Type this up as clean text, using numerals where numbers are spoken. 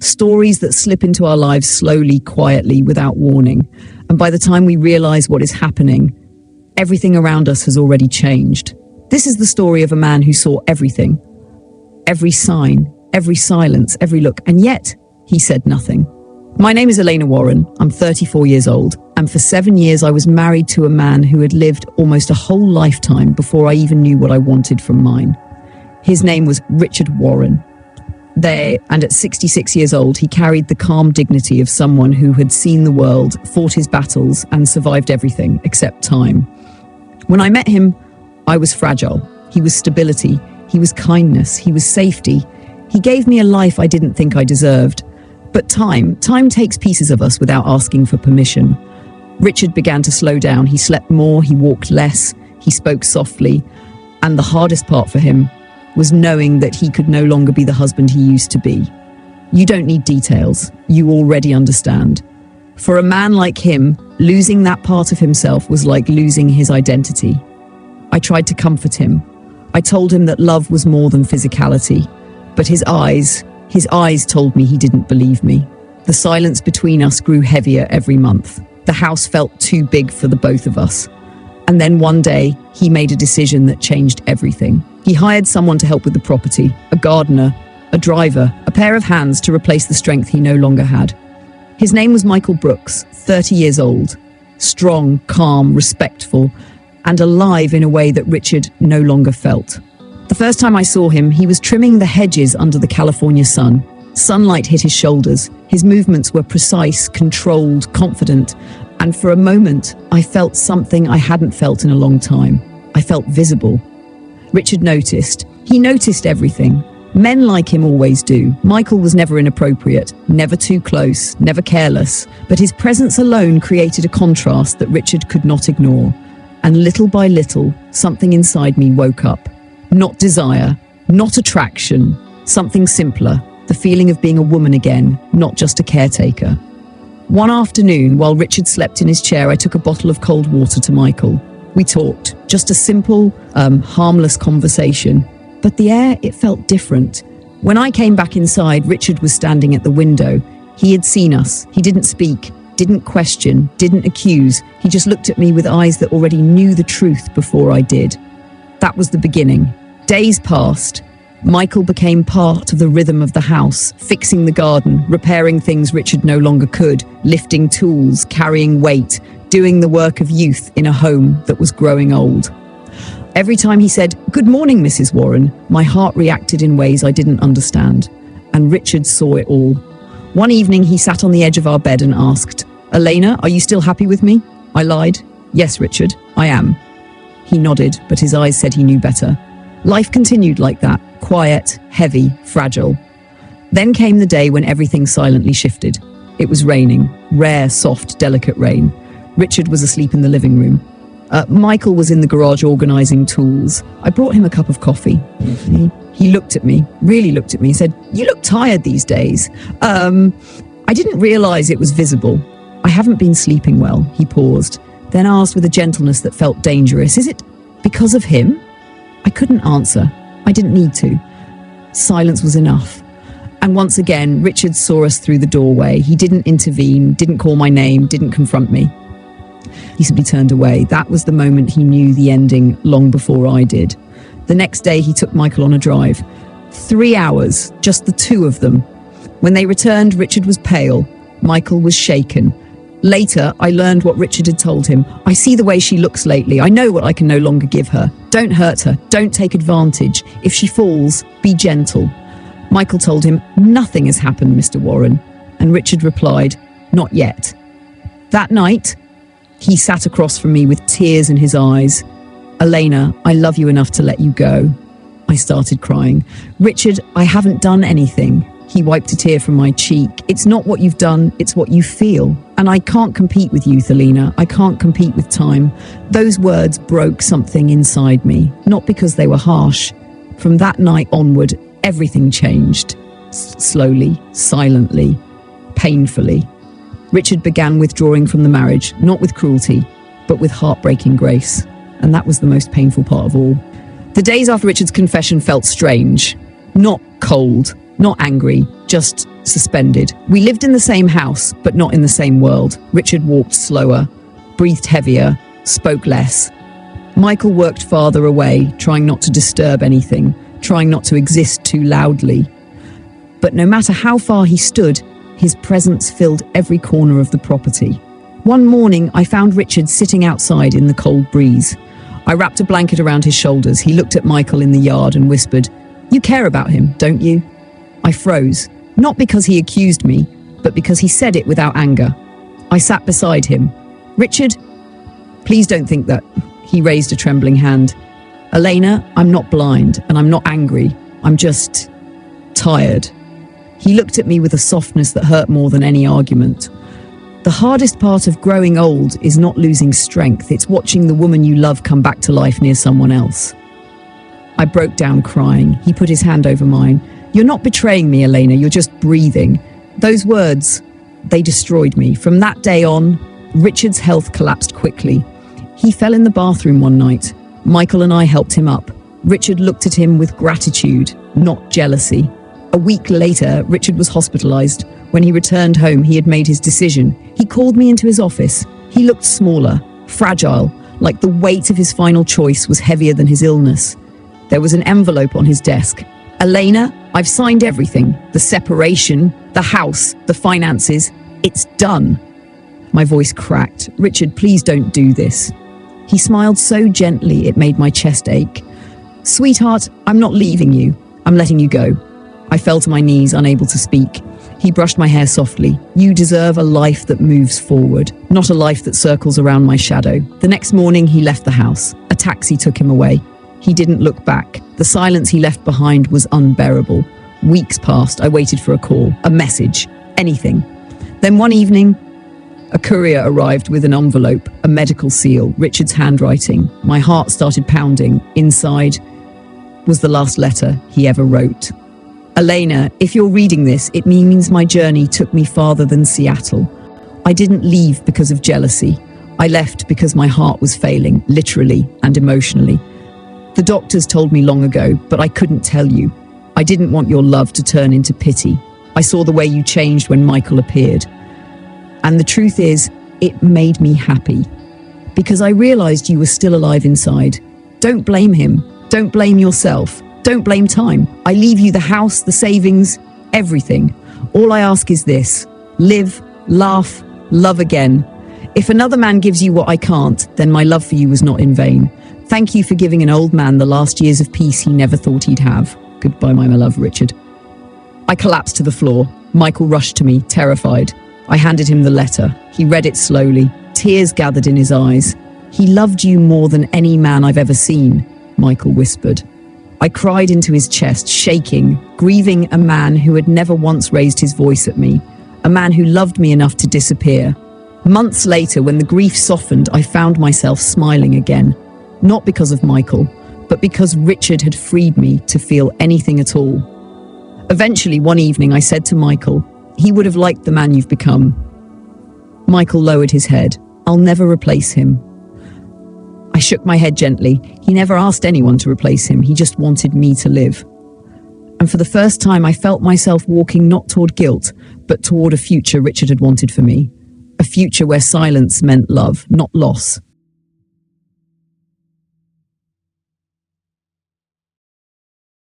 Stories that slip into our lives slowly, quietly, without warning. And by the time we realize what is happening, everything around us has already changed. This is the story of a man who saw everything. Every sign, every silence, every look, and yet he said nothing. My name is Elena Warren. I'm 34 years old, and for 7 years I was married to a man who had lived almost a whole lifetime before I even knew what I wanted from mine. His name was Richard Warren. And at 66 years old, he carried the calm dignity of someone who had seen the world, fought his battles, and survived everything except time. When I met him, I was fragile. He was stability. He was kindness. He was safety. He gave me a life I didn't think I deserved. But time takes pieces of us without asking for permission. Richard began to slow down. He slept more. He walked less. He spoke softly. And the hardest part for him was knowing that he could no longer be the husband he used to be. You don't need details. You already understand. For a man like him, losing that part of himself was like losing his identity. I tried to comfort him. I told him that love was more than physicality. But his eyes told me he didn't believe me. The silence between us grew heavier every month. The house felt too big for the both of us. And then one day, he made a decision that changed everything. He hired someone to help with the property, a gardener, a driver, a pair of hands to replace the strength he no longer had. His name was Michael Brooks, 30 years old, strong, calm, respectful, and alive in a way that Richard no longer felt. The first time I saw him, he was trimming the hedges under the California sun. Sunlight hit his shoulders. His movements were precise, controlled, confident, and for a moment, I felt something I hadn't felt in a long time. I felt visible. Richard noticed. He noticed everything. Men like him always do. Michael was never inappropriate, never too close, never careless, but his presence alone created a contrast that Richard could not ignore. And little by little, something inside me woke up. Not desire, not attraction, something simpler, the feeling of being a woman again, not just a caretaker. One afternoon, while Richard slept in his chair, I took a bottle of cold water to Michael. We talked, just a simple, harmless conversation. But the air, it felt different. When I came back inside, Richard was standing at the window. He had seen us. He didn't speak, didn't question, didn't accuse. He just looked at me with eyes that already knew the truth before I did. That was the beginning. Days passed. Michael became part of the rhythm of the house, fixing the garden, repairing things Richard no longer could, lifting tools, carrying weight, doing the work of youth in a home that was growing old. Every time he said, "Good morning, Mrs. Warren," my heart reacted in ways I didn't understand. And Richard saw it all. One evening, he sat on the edge of our bed and asked, "Elena, are you still happy with me?" I lied. "Yes, Richard, I am." He nodded, but his eyes said he knew better. Life continued like that, quiet, heavy, fragile. Then came the day when everything silently shifted. It was raining, rare, soft, delicate rain. Richard was asleep in the living room. Michael was in the garage organizing tools. I brought him a cup of coffee. He looked at me, really looked at me, and said, "You look tired these days." I didn't realize it was visible. "I haven't been sleeping well," he paused, then asked with a gentleness that felt dangerous, "Is it because of him?" I couldn't answer. I didn't need to. Silence was enough. And once again, Richard saw us through the doorway. He didn't intervene, didn't call my name, didn't confront me. He simply turned away. That was the moment he knew the ending long before I did. The next day, he took Michael on a drive. 3 hours, just the two of them. When they returned, Richard was pale. Michael was shaken. Later, I learned what Richard had told him. "I see the way she looks lately. I know what I can no longer give her. Don't hurt her. Don't take advantage. If she falls, be gentle." Michael told him, "Nothing has happened, Mr. Warren." And Richard replied, "Not yet." That night, he sat across from me with tears in his eyes. "Elena, I love you enough to let you go." I started crying. "Richard, I haven't done anything." He wiped a tear from my cheek. "It's not what you've done, it's what you feel. And I can't compete with youth, Elena. I can't compete with time." Those words broke something inside me, not because they were harsh. From that night onward, everything changed. Slowly, silently, painfully. Richard began withdrawing from the marriage, not with cruelty, but with heartbreaking grace. And that was the most painful part of all. The days after Richard's confession felt strange. Not cold, not angry, just suspended. We lived in the same house, but not in the same world. Richard walked slower, breathed heavier, spoke less. Michael worked farther away, trying not to disturb anything, trying not to exist too loudly. But no matter how far he stood, his presence filled every corner of the property. One morning, I found Richard sitting outside in the cold breeze. I wrapped a blanket around his shoulders. He looked at Michael in the yard and whispered, "You care about him, don't you?" I froze, not because he accused me, but because he said it without anger. I sat beside him. "Richard, please don't think that." He raised a trembling hand. "Elena, I'm not blind and I'm not angry. I'm just tired." He looked at me with a softness that hurt more than any argument. The hardest part of growing old is not losing strength. It's watching the woman you love come back to life near someone else. I broke down crying. He put his hand over mine. "You're not betraying me, Elena. You're just breathing." Those words, they destroyed me. From that day on, Richard's health collapsed quickly. He fell in the bathroom one night. Michael and I helped him up. Richard looked at him with gratitude, not jealousy. A week later, Richard was hospitalized. When he returned home, he had made his decision. He called me into his office. He looked smaller, fragile, like the weight of his final choice was heavier than his illness. There was an envelope on his desk. "Elena, I've signed everything. The separation, the house, the finances. It's done." My voice cracked. "Richard, please don't do this." He smiled so gently it made my chest ache. "Sweetheart, I'm not leaving you. I'm letting you go." I fell to my knees, unable to speak. He brushed my hair softly. "You deserve a life that moves forward, not a life that circles around my shadow." The next morning, he left the house. A taxi took him away. He didn't look back. The silence he left behind was unbearable. Weeks passed. I waited for a call, a message, anything. Then one evening, a courier arrived with an envelope, a medical seal, Richard's handwriting. My heart started pounding. Inside was the last letter he ever wrote. "Elena, if you're reading this, it means my journey took me farther than Seattle. I didn't leave because of jealousy. I left because my heart was failing, literally and emotionally. The doctors told me long ago, but I couldn't tell you. I didn't want your love to turn into pity. I saw the way you changed when Michael appeared. And the truth is, it made me happy. Because I realized you were still alive inside. Don't blame him. Don't blame yourself. Don't blame time. I leave you the house, the savings, everything. All I ask is this: live, laugh, love again. If another man gives you what I can't, then my love for you was not in vain. Thank you for giving an old man the last years of peace he never thought he'd have. Goodbye, my love, Richard." I collapsed to the floor. Michael rushed to me, terrified. I handed him the letter. He read it slowly. Tears gathered in his eyes. "He loved you more than any man I've ever seen," Michael whispered. I cried into his chest, shaking, grieving a man who had never once raised his voice at me, a man who loved me enough to disappear. Months later, when the grief softened, I found myself smiling again, not because of Michael, but because Richard had freed me to feel anything at all. Eventually, one evening, I said to Michael, "He would have liked the man you've become." Michael lowered his head. "I'll never replace him." I shook my head gently. He never asked anyone to replace him. He just wanted me to live. And for the first time, I felt myself walking not toward guilt, but toward a future Richard had wanted for me. A future where silence meant love, not loss.